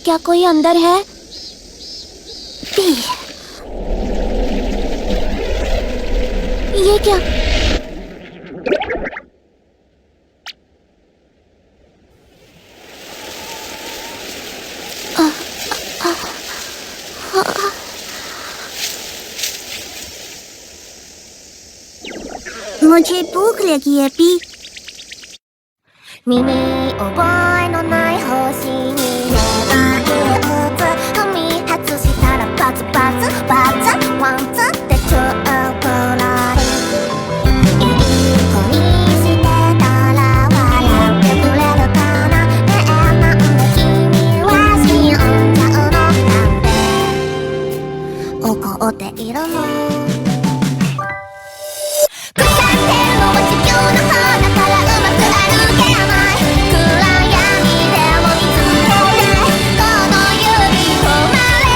क्या कोई अंदर है? ये क्या? मुझे भूख लगी है पी। 耳覚えのない星に願い打つ踏み外したらバツバツバツワンツってチューブラリいい子にしてたら笑ってくれるかな。ねえなんで君は死んじゃうの。なんで怒っているの。腐ってるのは地球の花からうまく歩けない。暗闇でも見つめてこの指止まれ。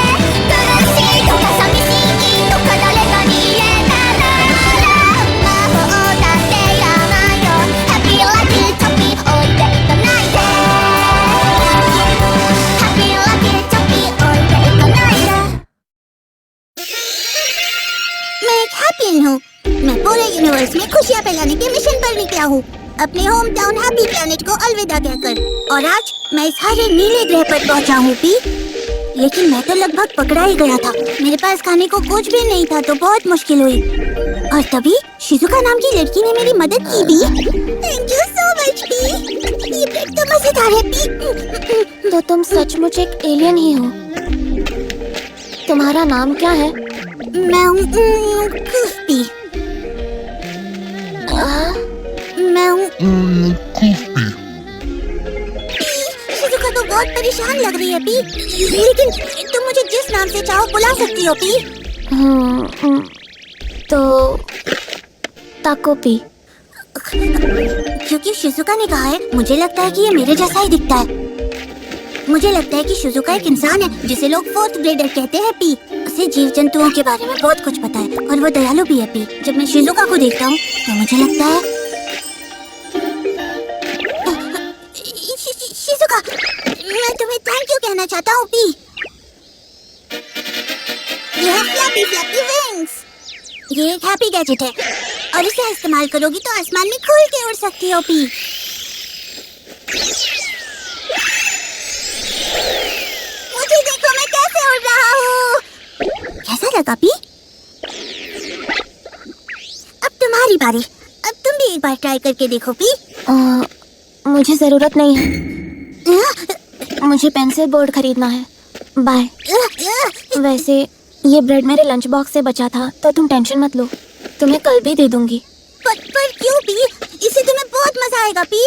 苦しいとか寂しいとか誰かに言えたなら魔法だっていらないよ。ハッピーラッキーチョキ置いていかないで。ハッピーラッキーチョキ置いていかないで。मैं एक हैप्पी हूँ। मैं पूरे यूनिवर्स में खुशियाँ फैलाने के मिशन पर निकला हूँ, अपने होम टाउन हैप्पी प्लैनेट को अलविदा कहकर। और आज मैं इस हरे नीले ग्रह पर पहुँचा हूँ पी। लेकिन मैं तो लगभग पकड़ा ही गया था। मेरे पास खाने को कुछ भी नहीं था तो बहुत मुश्किल हुई। और तभी शिजुका नाम की लड़की ने मेरी मदद की भी। Thank you so much P. ये ब्रेड तो मजेदार है पी। तो तुम सचमुच एक एलियन ही हो। तुम्हारा नाम क्या है? मैं हूँ पी। मैं हूँ शिजुका तो बहुत परेशान लग रही है पी। लेकिन तुम मुझे जिस नाम से चाहो बुला सकती हो पी। तो ताको पी। क्योंकि शिजुका ने कहा है, मुझे लगता है कि ये मेरे जैसा ही दिखता है। मुझे लगता है कि शिजुका एक इंसान है जिसे लोग फोर्थ ग्रेडर कहते हैं पी। उसे जीव जंतुओं के बारे में बहुत कुछ पता है और वो दयालु भी है पी। जब मैं शिजुका को देखता हूँ तो मुझे लगता है शिजुका, मैं तुम्हें थैंक यू कहना चाहता हूँ पी। यह फ्लैपी फ्लैपी विंग्स, ये एक हैप्पी गैजेट है और इसे इस्तेमाल करोगी तो आसमान में खुल के उड़ सकती हो पी। मुझे देखो मैं कैसे उड़ रहा हूँ। कैसा लगा पी? अब तुम्हारी बारी। अब तुम भी एक बार ट्राई करके देखो पी। मुझे जरूरत नहीं है। मुझे पेंसिल बोर्ड खरीदना है। बाय। वैसे ये ब्रेड मेरे लंच बॉक्स से बचा था तो तुम टेंशन मत लो, तुम्हें कल भी दे दूंगी। पर क्यों पी? इससे तुम्हें बहुत मजा आएगा पी।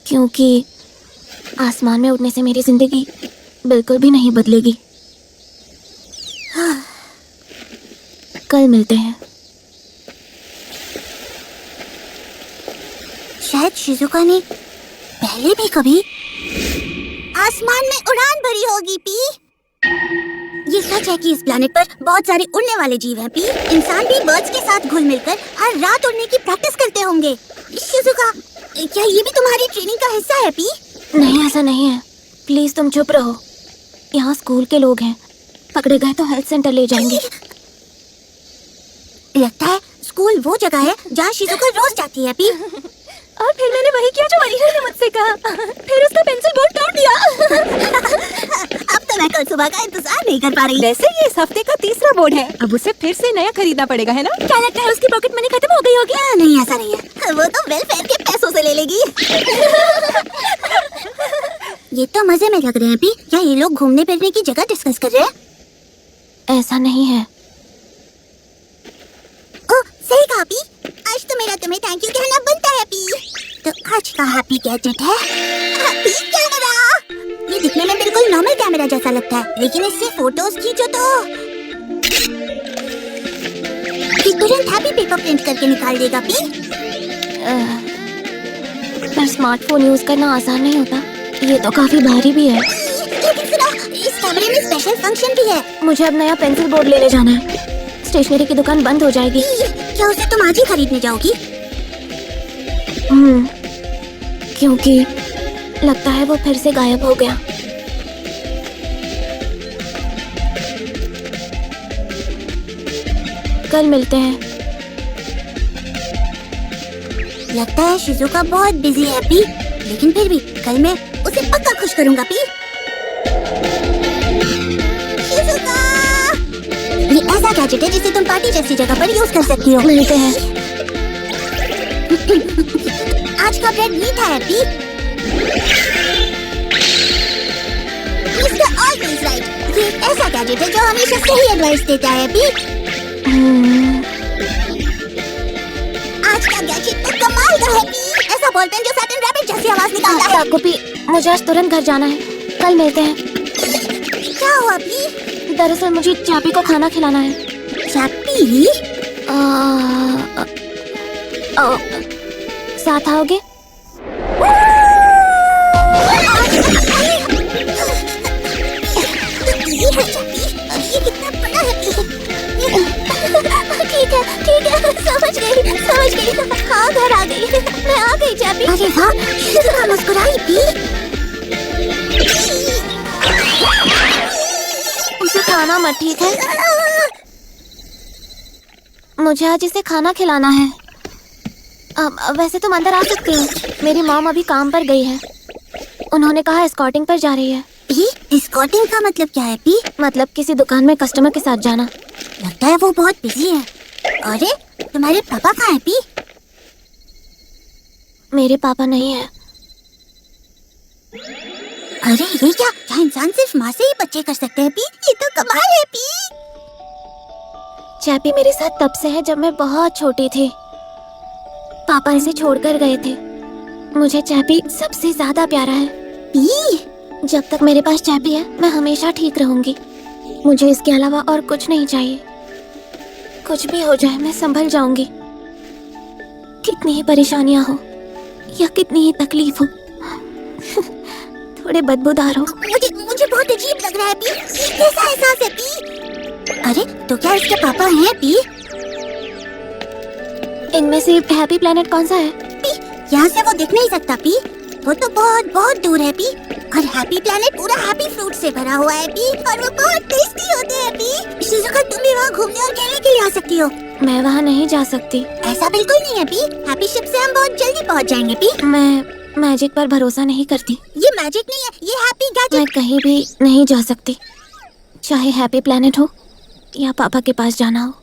क्योंकि आसमान में उड़ने से मेरी जिंदगी बिल्कुल भी नहीं बदलेगी। कल मिलते हैं। शायद शिजुका ने पहले भी कभी आसमान में उड़ान भरी होगी पी। ये सच है कि इस प्लेनेट पर बहुत सारे उड़ने वाले जीव हैं पी। इंसान भी बर्ड्स के साथ घुल मिलकर हर रात उड़ने की प्रैक्टिस करते होंगे। शिजुका, क्या ये भी तुम्हारी ट्रेनिंग का हिस्सा है पी? नहीं, ऐसा नहीं है। प्लीज तुम चुप रहो। यहाँ स्कूल के लोग हैं, पकड़े गए तो हेल्थ सेंटर ले जाएंगे। लगता है स्कूल वो जगह है जहाँ शिजुका रोज जाती है पी। और फिर मैंने वही किया जो मरीना ने मुझसे कहा। फिर उसका पेंसिल बोर्ड तोड़ दिया। अब तो मैं कल सुबह का इंतजार नहीं कर पा रही। वैसे ये इस हफ्ते का तीसरा बोर्ड है, अब उसे फिर से नया खरीदना पड़ेगा, है ना? क्या लगता है उसकी पॉकेट मनी खत्म हो गई होगी? नहीं, ऐसा नहीं है। वो तो वेलफेयर के पैसों से ले लेगी। ये तो मजे में लग रहे हैं पी। क्या ये लोग घूमने फिरने की जगह डिस्कस कर रहे हैं? ऐसा नहीं है। ओह, सही कहा पी। आज तो मेरा तुम्हें थैंक यू कहना बनता है पी। तो आज का हैप्पी गैजेट है हैप्पी कैमरा। ये दिखने में बिल्कुल नॉर्मल कैमरा जैसा लगता है, लेकिन इससे फोटोज खींचो तो ये तुरंत हैप्पी पेपर प्रिंट करके निकाल देगा पी। पर स्मार्टफोन यूज करना आसान नहीं होता, ये तो काफी भारी भी है। लेकिन सुनो, इस कैमरे में स्पेशल फंक्शन भी है। मुझे अब नया पेंसिल बोर्ड लेने जाना है। स्टेशनरी की दुकान बंद हो जाएगी। क्या उसे तुम आज ही खरीदने जाओगी? क्योंकि लगता है वो फिर से गायब हो गया। कल मिलते हैं। लगता है शिजुका बहुत बिजी है पी, लेकिन फिर भी कल मैं उसे पक्का खुश करूंगा पी। शिजुका! ये ऐसा गैजेट है जिसे तुम पार्टी जैसी जगह पर यूज कर सकती हो। मिलते हैं। आज का ब्रेड मीठा है पी। मिस्टर ऑलवेज राइट, ये एक ऐसा गैजेट है जो हमेशा सही एडवाइस देता है पी। आज का गैजेट तो कमाल का है पी। ऐसा बॉल पेन जो सैटन रैबिट जैसी आवाज निकालता है। ताकोपी, मुझे आज तुरंत घर जाना है। कल मिलते हैं। क्या हुआ पी? दरअसल मुझे चापी को खाना खिलाना है। चापी? साथ आओगे? ये है चापी। ये कितना बड़ा है पी। ठीक है, समझ गई। हाँ, घर आ गई। मैं आ गई चापी। अरे वाह, शिजुका मुस्कुराई पी। उसे खाना मत, ठीक है? मुझे आज इसे खाना खिलाना है। वैसे तुम अंदर आ सकती हो। मेरी मॉम अभी काम पर गई है। उन्होंने कहा एस्कॉर्टिंग पर जा रही है। एस्कॉर्टिंग का मतलब क्या है पी? मतलब किसी दुकान में कस्टमर के साथ जाना। लगता है वो बहुत बिजी है। अरे, तुम्हारे पापा कहाँ हैं पी? मेरे पापा नहीं है। अरे ये क्या इंसान सिर्फ माँ से ही बच्चे कर सकते हैं पी? ये तो कमाल है पी। चैपी मेरे साथ तब से है जब मैं बहुत छोटी थी। पापा इसे छोड़कर गए थे। मुझे चैपी सबसे ज्यादा प्यारा है। पी, जब तक मेरे पास चैपी है मैं हमेशा ठीक रहूंगी। मुझे इसके अलावा और कुछ नहीं चाहिए। कुछ भी हो जाए मैं संभल जाऊंगी। कितनी ही परेशानियां हो या कितनी ही तकलीफ हो, थोड़े बदबूदार हो। मुझे बहुत अजीब लग रहा है पी। ये कैसा एहसास है पी? अरे तो क्या इसके पापा हैं पी? इनमें से हैप्पी प्लेनेट कौन सा है? पी, यहाँ से वो दिख नहीं सकता पी। वो तो बहुत बहुत दूर है पी। और हैप्पी प्लेनेट पूरा हैप्पी फ्रूट से भरा हुआ है पी, और वो बहुत टेस्टी होते हैं पी। शिजुका, तुम भी वहाँ घूमने और खेलने के लिए आ सकती हो। मैं वहाँ नहीं जा सकती। ऐसा बिल्कुल नहीं है पी। हैप्पी शिप से हम बहुत जल्दी पहुँच जाएंगे पी। मैं मैजिक पर भरोसा नहीं करती। ये मैजिक नहीं है, ये हैप्पी गैजेट। मैं कहीं भी नहीं जा सकती, चाहे हैप्पी प्लेनेट हो या पापा के पास जाना हो।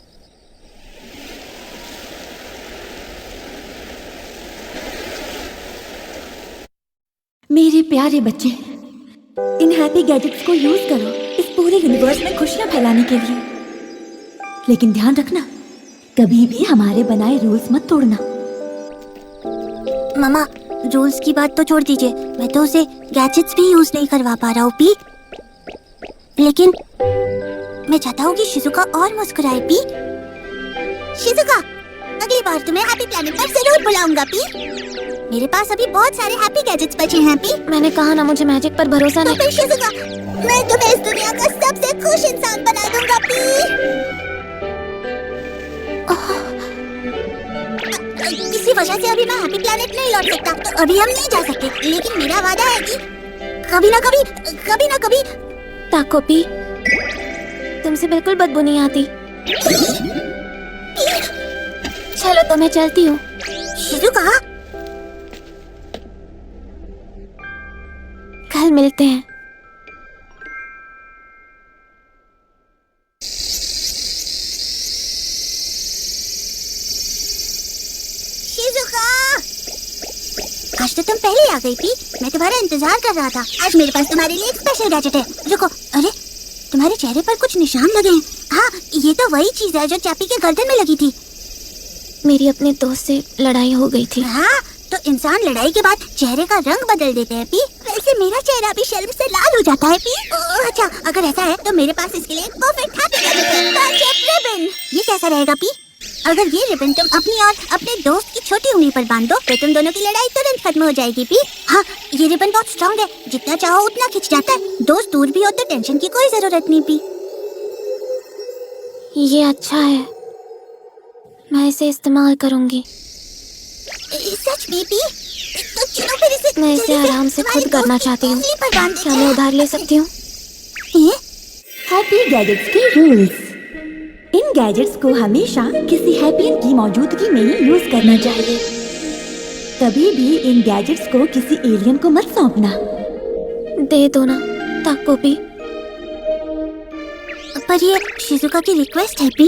मेरे प्यारे बच्चे, इन हैप्पी गैजेट्स को यूज करो इस पूरे यूनिवर्स में खुशियां फैलाने के लिए। लेकिन ध्यान रखना, कभी भी हमारे बनाए रूल्स मत तोड़ना। मामा, रूल्स की बात तो छोड़ दीजिए। मैं तो उसे गैजेट्स भी यूज नहीं करवा पा रहा हूँ पी। लेकिन मैं चाहता हूँ कि शिजुका और मुस्कुराए पी। शिजुका, अगली बार तुम्हें हैप्पी प्लेनेट पर जरूर बुलाऊंगा पी। मेरे पास अभी बहुत सारे हैप्पी गैजेट्स बचे हैं पी। मैंने कहा ना, मुझे मैजिक पर भरोसा तो नहीं। फिर शिजुका, मैं तुम्हें इस दुनिया का सबसे खुश इंसान बना दूंगा पी। किसी वजह से अभी मैं हैप्पी प्लेनेट नहीं लौट सकता, तो अभी हम नहीं जा सकते। लेकिन मेरा वादा है कि कभी ना कभी ताकोपी, तुमसे बिल्कुल बदबू नहीं आती। चलो तो मैं चलती हूँ। शिजुका, कल मिलते हैं। शिजुका, आज तो तुम पहले आ गई थी। मैं तुम्हारा इंतजार कर रहा था। आज मेरे पास तुम्हारे लिए एक स्पेशल गैजेट है। रुको, अरे तुम्हारे चेहरे पर कुछ निशान लगे हैं। हाँ, ये तो वही चीज है जो चैपी के गर्दन में लगी थी। मेरी अपने दोस्त से लड़ाई हो गई थी। हाँ, तो इंसान लड़ाई के बाद चेहरे का रंग बदल देते हैं पी। वैसे मेरा चेहरा भी शर्म से लाल हो जाता है पी। अच्छा, अगर ऐसा है तो मेरे पास इसके लिए एक परफेक्ट हैप्पी गैजेट है, पंच-अप रिबन। ये कैसा रहेगा पी? अगर ये रिबन तुम अपनी और अपने दोस्त की छोटी उंगली पर बांध दो तो तुम दोनों की लड़ाई तुरंत खत्म हो जाएगी पी। हाँ, ये रिबन बहुत स्ट्रॉन्ग है, जितना चाहो उतना खिंच जाता है। दोस्त दूर भी हो तो टेंशन की कोई जरूरत नहीं पी। ये अच्छा है, मैं इसे इस्तेमाल करूंगी। सच में पी? तो चलो फिर इसे मैं इसे आराम से खुद करना चाहती हूँ। क्या मैं उधार ले सकती हूँ? हैप्पी गैजेट्स के रूल्स। इन गैजेट्स को हमेशा किसी हैप्पीन की मौजूदगी में ही यूज करना चाहिए। कभी भी इन गैजेट्स को किसी एलियन को मत सौंपना। दे दो ना ताकोपी। पर ये शिजुका की रिक्वेस्ट है पी,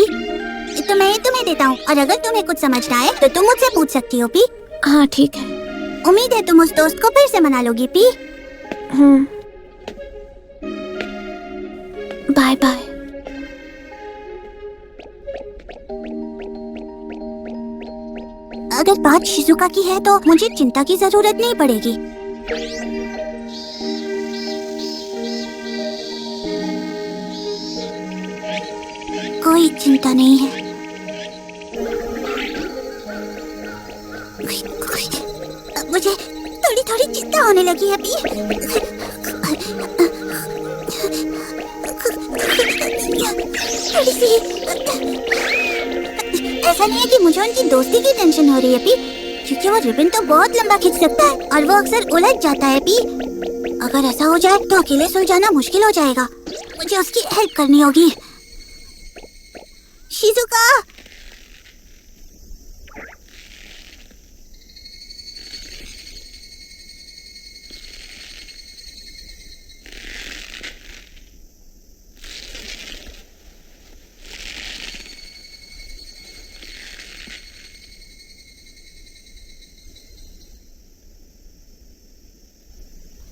तो मैं ये तुम्हें देता हूँ, और अगर तुम्हें कुछ समझना है तो तुम मुझसे पूछ सकती हो पी। हाँ ठीक है। उम्मीद है तुम उस दोस्त को फिर से मना लोगी पी। Bye bye. अगर बात शिजुका की है तो मुझे चिंता की जरूरत नहीं पड़ेगी। कोई चिंता नहीं है। मुझे थोड़ी थोड़ी चिंता होने लगी है भी। थोड़ी सी। ऐसा नहीं है कि मुझे उनकी दोस्ती की टेंशन हो रही है पी, क्योंकि वो रिबन तो बहुत लंबा खींच सकता है और वो अक्सर उलझ जाता है पी। अगर ऐसा हो जाए तो अकेले सुलझाना मुश्किल हो जाएगा। मुझे उसकी हेल्प करनी होगी। शिजुका,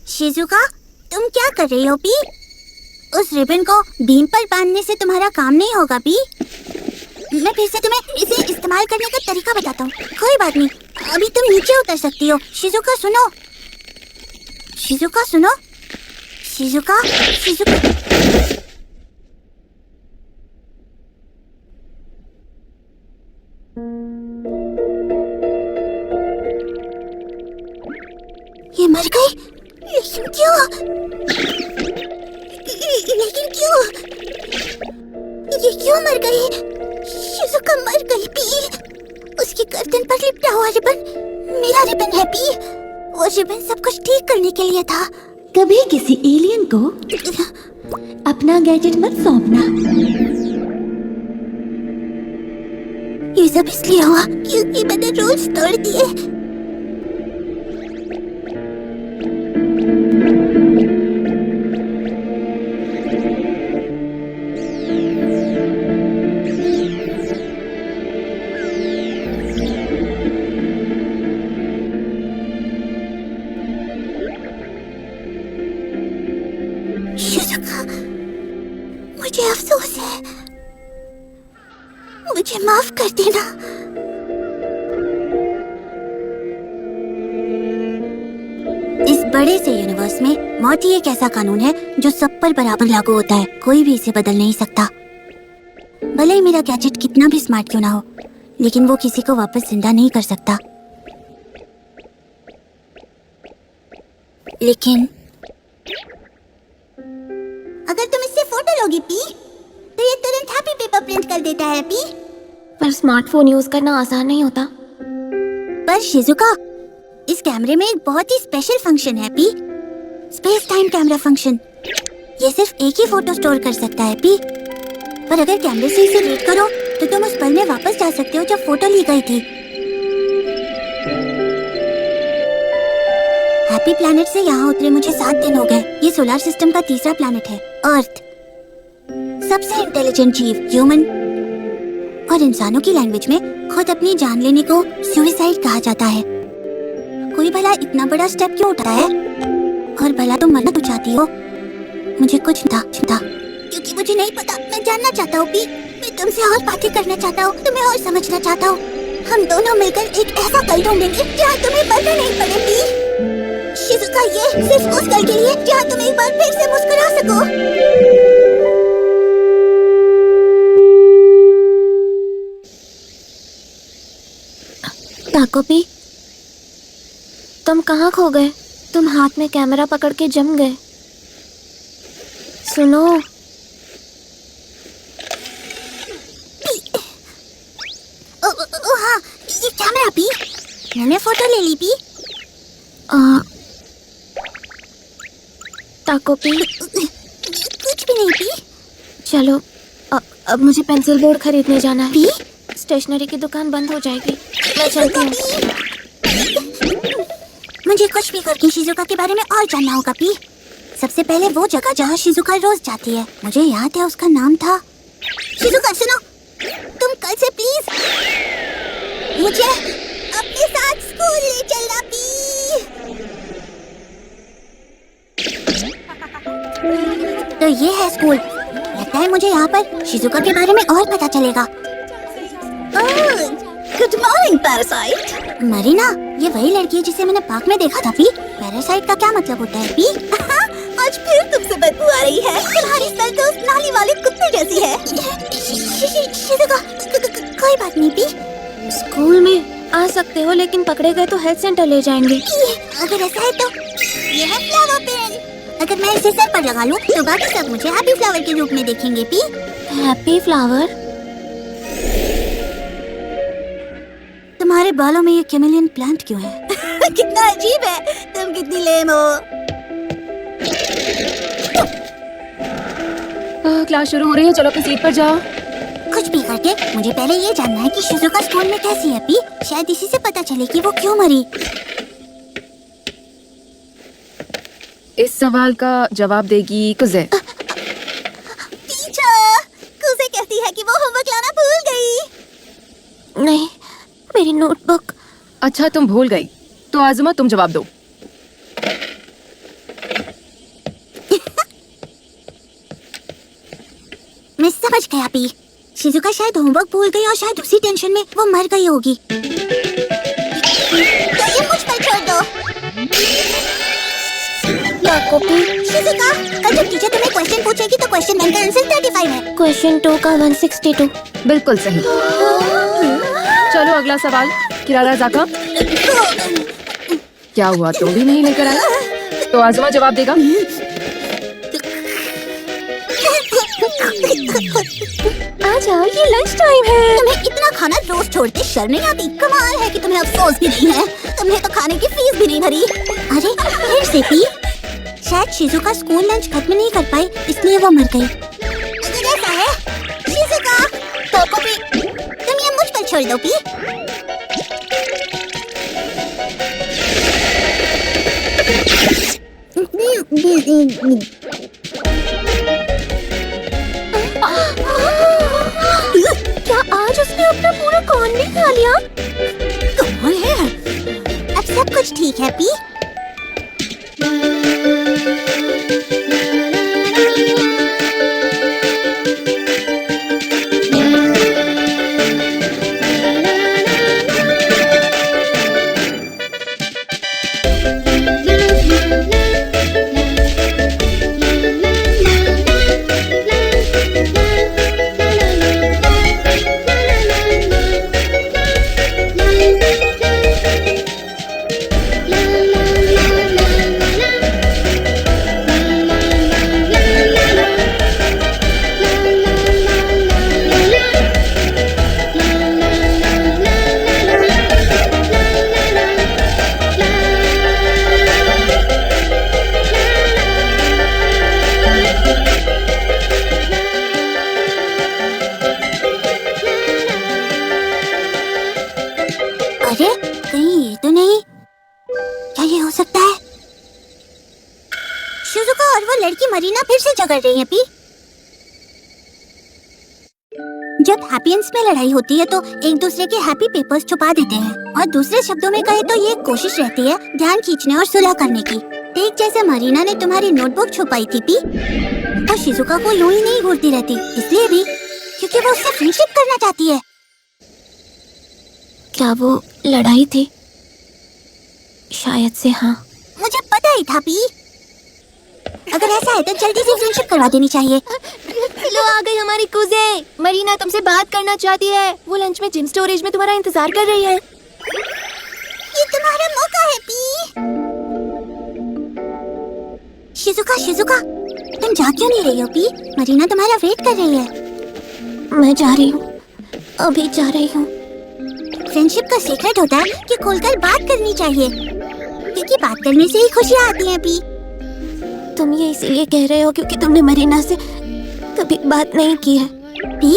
शिजुका, तुम क्या कर रही हो पी? उस रिबन को बीम पर बांधने से तुम्हारा काम नहीं होगा पी। मैं फिर से तुम्हें इसे इस्तेमाल करने का तरीका बताता हूँ। कोई बात नहीं, अभी तुम नीचे उतर सकती हो। शिजुका सुनो, शिजुका सुनो, शिजुका, शिजुका। ये मर गई, लेकिन क्यों? लेकिन क्यों? ये क्यों मर गई? शिजुका मर गई पी। उसकी गर्दन पर लिपटा हुआ रिबन मेरा रिबन है पी। वो रिबन सब कुछ ठीक करने के लिए था। कभी किसी एलियन को अपना गैजेट मत सौंपना। ये सब इसलिए हुआ क्योंकि मैंने रूल्स तोड़ दिए। शिजुका, मुझे अफसोस है। मुझे माफ कर देना। इस बड़े से यूनिवर्स में मौत ही एक ऐसा कानून है जो सब पर बराबर लागू होता है। कोई भी इसे बदल नहीं सकता। भले ही मेरा गैजेट कितना भी स्मार्ट क्यों ना हो, लेकिन वो किसी को वापस जिंदा नहीं कर सकता। लेकिन अगर तुम इससे फोटो लोगी पी, तो ये तुरंत हैप्पी पेपर प्रिंट कर देता है पी। पर स्मार्टफोन यूज करना आसान नहीं होता। पर शिजुका, इस कैमरे में एक बहुत ही स्पेशल फंक्शन है P, space time camera function. ये सिर्फ एक ही फोटो स्टोर कर सकता है पी। पर अगर कैमरे से इसे रीड करो तो तुम उस पल में वापस जा सकते हो जब फोटो ली गई थी। हैप्पी प्लैनेट से यहाँ उतरे मुझे 7 दिन हो गए। ये सोलर सिस्टम का तीसरा प्लैनेट है, अर्थ। सबसे इंटेलिजेंट जीव ह्यूमन, और इंसानों की लैंग्वेज में खुद अपनी जान लेने को सुसाइड कहा जाता है। कोई भला इतना बड़ा स्टेप क्यों उठाता है? और भला तुम मरना क्यों चाहती हो? मुझे कुछ था क्योंकि मुझे नहीं पता। मैं जानना चाहता हूँ पी, मैं तुमसे और बातें करना चाहता हूँ, तुम्हें और समझना चाहता हूँ। हम दोनों मिलकर एक ऐसा कल ढूंढेंगे जहाँ तुम्हें मरना नहीं पड़े पी। शिजुका, ये सिर्फ उस कल के लिए जहाँ तुम एक बार फिर से मुस्कुरा सको। ताकोपी, तुम कहाँ खो गए? तुम हाथ में कैमरा पकड़ के जम गए। सुनो, हाँ, ये कैमरा पी, मैंने फोटो ले ली पी। ताकोपी, कुछ भी नहीं पी। चलो अब मुझे पेंसिल बोर्ड खरीदने जाना है। पी? स्टेशनरी की दुकान बंद हो जाएगी, मैं चलती हूँ। मुझे कुछ भी करके शिजुका के बारे में और जानना होगा पी। सबसे पहले वो जगह जहाँ शिजुका रोज जाती है, मुझे याद है उसका नाम था। शिजुका सुनो, तुम कल से प्लीज मुझे अपने साथ स्कूल ले चलना पी। तो ये है स्कूल। लगता है मुझे यहाँ पर शिजुका के बारे में और पता चलेगा। Good morning parasite. मरीना, ये वही लड़की है जिसे मैंने पार्क में देखा था पी। पैरासाइट का क्या मतलब होता है पी? आज फिर तुमसे बदबू आ रही है। तुम्हारी स्मेल तो उस नाली वाले कुत्ते जैसी है। शिजुका, कोई बात नहीं पी। स्कूल में आ सकते हो, लेकिन पकड़े गए तो हेल्थ सेंटर ले जाएंगे। अगर ऐसा है तो ये है फ्लावर पेन। अगर मैं इसे सर पर लगा लूं तो बाकी सब मुझे हैप्पी फ्लावर के रूप में देखेंगे पी। Happy flower? तुम्हारे बालों में ये कैमेलियन प्लांट क्यों है? कितना अजीब है। तुम कितनी लेम हो। क्लास शुरू हो रही है, चलो अपनी सीट पर जाओ। कुछ भी करके मुझे पहले ये जानना है कि शिजुका स्कूल में कैसी है पी। शायद इसी से पता चले कि वो क्यों मरी। इस सवाल का जवाब देगी कुज़े। टीचर, कुज़े कहती है कि वो होमवर्क लाना भूल गई। नहीं, मेरी नोटबुक। अच्छा, तुम भूल गई तो आज़मा तुम जवाब दो। मैं समझ गया पी। शिजुका शायद होमवर्क भूल गई और शायद उसी टेंशन में वो मर गई होगी। तो ये मुझ पर छोड़ दो। शिजुका, कल जब टीचर तुम्हें क्वेश्चन पूछेगी तो क्वेश्चन 1 का आंसर 35 है। क्वेश्चन 2 का 162। बिल्कुल सही। चलो अगला सवाल। किरारा जाका, क्या हुआ, तुम भी नहीं लेकर आए? तो आज़मा जवाब देगा। आ जाओ, ये लंच टाइम है। तुम्हें इतना खाना रोज छोड़ते शर्म नहीं आती? कमाल है कि तुम्हें अफसोस भी नहीं है। तुमने तो खाने की फीस भी नहीं भरी। अरे फिर से पी। शायद शिजुका स्कूल लंच खत्म नहीं कर पाई, इसलिए वो मर गई। अगर ऐसा है शिजुका, तो पी तुम ये मुझ पर छोड़ दो पी। क्या आज उसने अपना पूरा कॉर्न भी खा लिया? कौन है? अब सब कुछ ठीक है पी। अरे कहीं ये तो नहीं? क्या ये हो सकता है? शिजुका और वो लड़की मरीना फिर से झगड़ रही है पी। जब हैप्पीएंस में लड़ाई होती है तो एक दूसरे के हैप्पी पेपर्स छुपा देते हैं, और दूसरे शब्दों में कहे तो ये एक कोशिश रहती है ध्यान खींचने और सुलह करने की। ठीक जैसे मरीना ने तुम्हारी नोटबुक छुपाई थी पी, और शिजुका को यूं ही नहीं घूरती रहती, इसलिए भी क्योंकि वो उससे फ्रेंडशिप करना चाहती है। क्या वो लड़ाई थी? शायद से हाँ। मुझे पता ही था पी। अगर ऐसा है तो जल्दी से फ्रेंडशिप करवा देनी चाहिए। लो आ गई हमारी कुज़े। मरीना तुमसे बात करना चाहती है। वो लंच में जिम स्टोरेज में तुम्हारा इंतजार कर रही है। ये तुम्हारा मौका है पी। शिजुका, शिजुका, तुम जा क्यों नहीं रही हो पी? मरीना तुम्हारा वेट कर रही है। मैं जा रही हूँ, अभी जा रही हूँ। फ्रेंडशिप का सीक्रेट होता है कि खुलकर बात करनी चाहिए, क्योंकि बात करने से ही खुशियाँ आती हैं पी। तुम ये इसीलिए कह रहे हो क्योंकि तुमने मरीना से कभी बात नहीं की है। पी,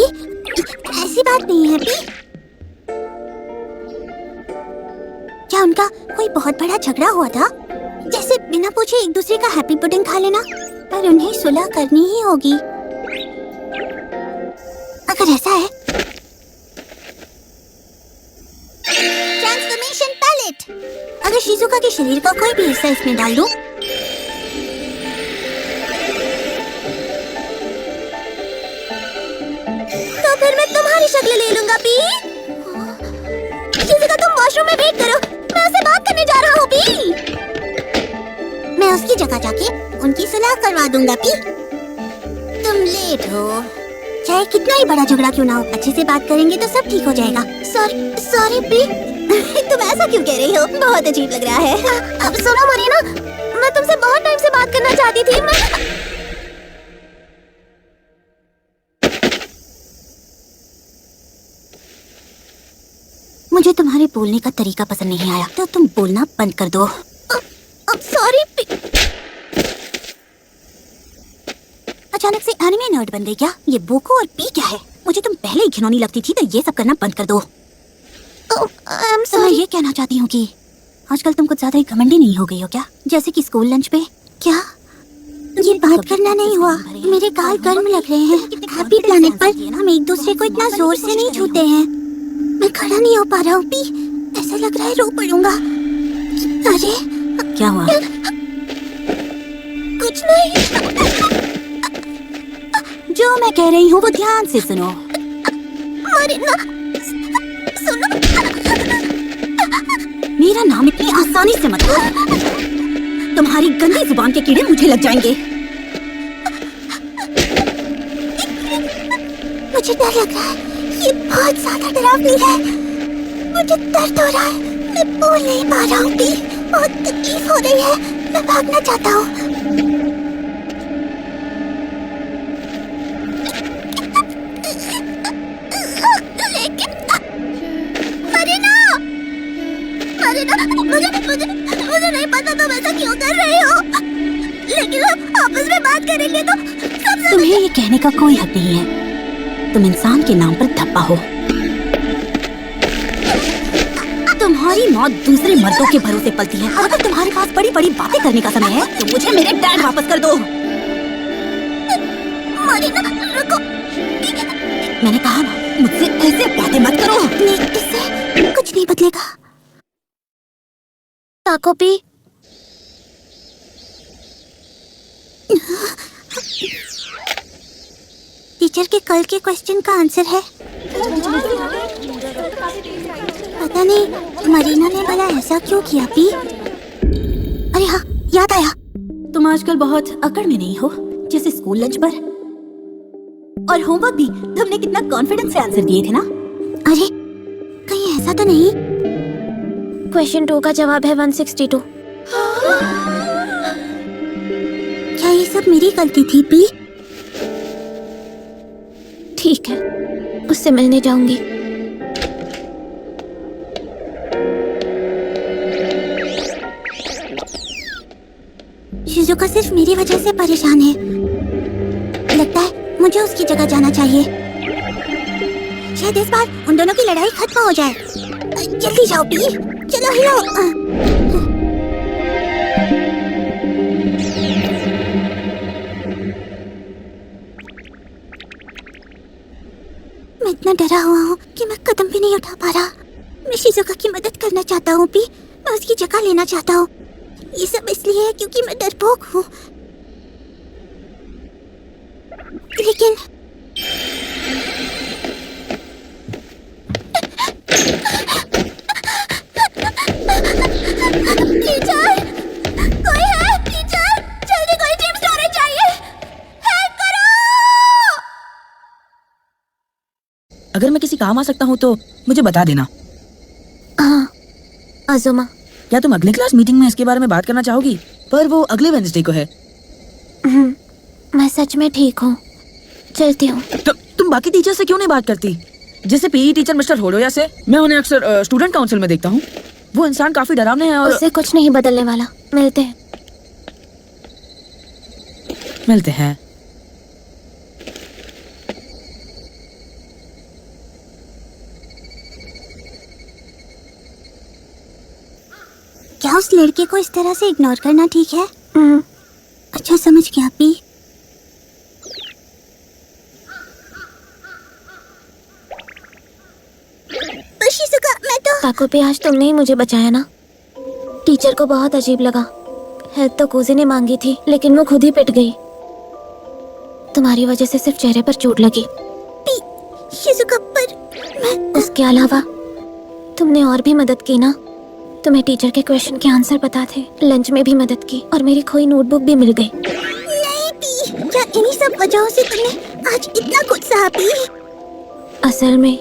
ऐसी बात नहीं है पी। क्या उनका कोई बहुत बड़ा झगड़ा हुआ था? जैसे बिना पूछे एक दूसरे का हैप्पी पुडिंग खा लेना? पर उन्हें सुलह करनी ही होगी। अगर ऐसा है, ट्रांसफॉर्मेशन पैलेट। अगर शिजुका के शरीर का कोई भी हिस्सा इसमें डाल दूं, तो फिर मैं तुम्हारी शक्ल ले लूंगा पी। शिजुका तुम वॉशरूम में वेट करो, मैं उससे बात करने जा रहा हूँ पी। मैं उसकी जगह जाके उनकी सुलह करवा दूंगा पी। तुम लेट हो, चाहे कितना ही बड़ा झगड़ा क्यों ना हो, अच्छे से बात करेंगे तो सब ठीक हो जाएगा। Sorry P. तुम ऐसा क्यों कह रही हो? बहुत अजीब लग रहा है। अब सुनो मरीना, मैं तुमसे बहुत टाइम से बात करना चाहती थी। मुझे तुम्हारे बोलने का तरीका पसंद नहीं आया, तो तुम बोलना बंद कर दो। अब सॉरी पी। अचानक से एनिमे नर्ड बन गई क्या? ये बोको और पी क्या है? मुझे तुम पहले ही घिनौनी लगती थी, तो ये सब करना बंद कर दो। मैं ये कहना चाहती हूँ कि आजकल तुम कुछ ज्यादा ही घमंडी नहीं हो गई हो क्या? जैसे कि स्कूल लंच पे। क्या ये बात करना नहीं हुआ? मेरे गाल गर्म लग रहे हैं। हैप्पी प्लैनेट पर हम एक दूसरे को इतना जोर से नहीं छूते हैं। मैं खड़ा नहीं हो पा रहा हूँ पी, ऐसा लग रहा है रो पड़ूंगा। अरे क्या हुआ? कुछ नहीं। जो मैं कह रही हूँ वो ध्यान से सुनो। मरीना, सुनो। मेरा नाम इतनी आसानी से मत लो, तुम्हारी गंदी जुबान के कीड़े मुझे लग जाएंगे। मुझे डर लग रहा है, ये बहुत ज्यादा डरावनी है। मुझे दर्द हो रहा है, मैं बोल नहीं पा रहा हूँ पी, बहुत तकलीफ हो रही है, मैं भागना चाहता हूँ। मुझे नहीं पता तुम ऐसा क्यों कर रहे हो, लेकिन हम आपस में बात करेंगे तो तुम्हें ये कहने का कोई हक नहीं है। तुम इंसान के नाम पर धब्बा हो। तुम्हारी मौत दूसरे मर्दों के भरोसे पलती है। अगर तुम्हारे पास बड़ी बड़ी बातें करने का समय है तो मुझे मेरे डैड वापस कर दो। मरीना, रुको। मैंने कहा ना, मुझसे ऐसे बातें मत करो। इससे कुछ नहीं बदलेगा। ताको पी। टीचर के कल के क्वेश्चन का आंसर है। पता नहीं मरीना ने भला ऐसा क्यों किया पी। अरे हाँ, याद आया। तुम आजकल बहुत अकड़ में नहीं हो, जैसे स्कूल लंच पर और होमवर्क भी तुमने कितना कॉन्फिडेंस से आंसर दिए थे ना। अरे कहीं ऐसा तो नहीं? क्वेश्चन 2 का जवाब है 162। क्या ये सब मेरी गलती थी पी? ठीक है, उससे मिलने जाऊंगी। शिजुका सिर्फ मेरी वजह से परेशान है। लगता है मुझे उसकी जगह जाना चाहिए। शायद इस बार उन दोनों की लड़ाई खत्म हो जाए। जल्दी जाओ पी, चलो हिलो। मैं इतना डरा हुआ हूँ कि मैं कदम भी नहीं उठा पा रहा। मैं शिजुका की मदद करना चाहता हूँ पी, मैं उसकी जगह लेना चाहता हूँ। ये सब इसलिए है क्योंकि मैं डरपोक हूँ। लेकिन टीचर, कोई है? टीचर, जल्दी कोई ड्रीम स्टोरेज चाहिए, हेल्प करो। अगर मैं किसी काम आ सकता हूँ तो मुझे बता देना। हाँ अजुमा। क्या तुम अगली क्लास मीटिंग में इसके बारे में बात करना चाहोगी? पर वो अगले वेडनेसडे को है। मैं सच में ठीक हूँ, चलती हूँ। तुम बाकी टीचर से क्यों नहीं बात करती? जैसे पीई टीचर मिस्टर होडोया से मैं उन्हें अक्सर स्टूडेंट काउंसिल में देखता हूँ। वो इंसान काफी डरावने हैं और उससे कुछ नहीं बदलने वाला। मिलते हैं। उस लड़के को इस तरह से इग्नोर करना ठीक है? हम्म, अच्छा, समझ गया पी। पर शिजुका, मैं तो ताकोपी आज तुमने ही मुझे बचाया ना। टीचर को बहुत अजीब लगा। हेल्प तो कोजी ने मांगी थी, लेकिन वो खुद ही पिट गई। तुम्हारी वजह से सिर्फ चेहरे पर चोट लगी। पी, शिजुका, पर मैं उसके अलावा तुमने और भी मदद की ना। तुम्हें टीचर के क्वेश्चन के आंसर पता थे, लंच में भी मदद की, और मेरी खोई नोटबुक भी मिल गई। नहीं पी, क्या इन्हीं सब वजहों से तुमने आज इतना कुछ सहा पी? असल में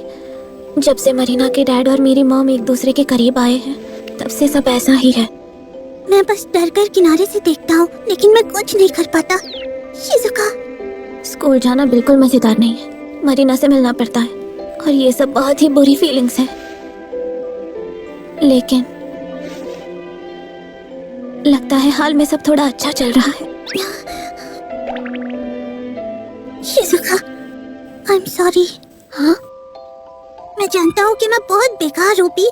जब से मरीना के डैड और मेरी मॉम एक दूसरे के करीब आए हैं, तब से सब ऐसा ही है। मैं बस डर कर किनारे से देखता हूँ, लेकिन मैं कुछ नहीं कर पाता। शिजुका, स्कूल जाना बिल्कुल मजेदार नहीं है। मरीना से मिलना पड़ता है, और ये सब बहुत ही बुरी फीलिंग्स है। लेकिन लगता है हाल में सब थोड़ा अच्छा चल रहा है। Shizuka, I am sorry. हाँ, मैं जानता हूँ कि मैं बहुत बेकार हूँ पी,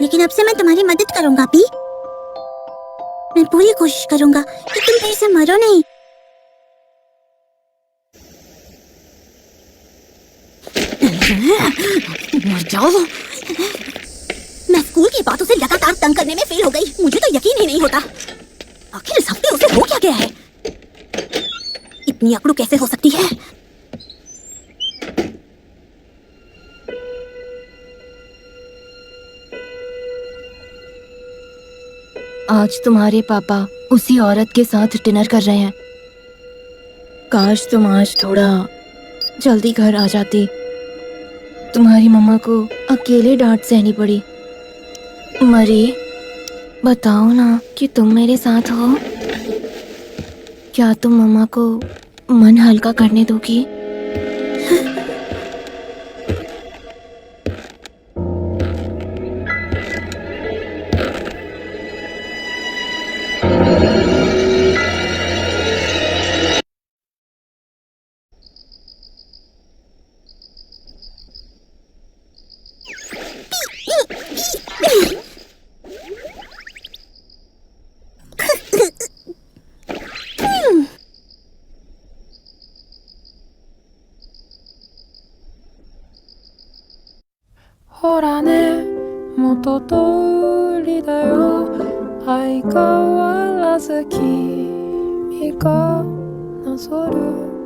लेकिन अब से मैं तुम्हारी मदद करूँगा पी। मैं पूरी कोशिश करूँगा कि तुम फिर से मरो नहीं। मर जाओ। मैं स्कूल की बातों से लगातार तंग करने में फेल हो गई। मुझे तो यकीन ही नहीं होता। आखिर इस हफ्ते उसे हो क्या गया है? इतनी अकड़ू कैसे हो सकती है? आज तुम्हारे पापा उसी औरत के साथ डिनर कर रहे हैं। काश तुम आज थोड़ा जल्दी घर आ जाती। तुम्हारी मम्मा को अकेले डांट सहनी पड़ी। मरी, बताओ ना कि तुम मेरे साथ हो। क्या तुम मम्मा को मन हल्का करने दोगी?ほらね元通りだよ相変わらず君がなぞる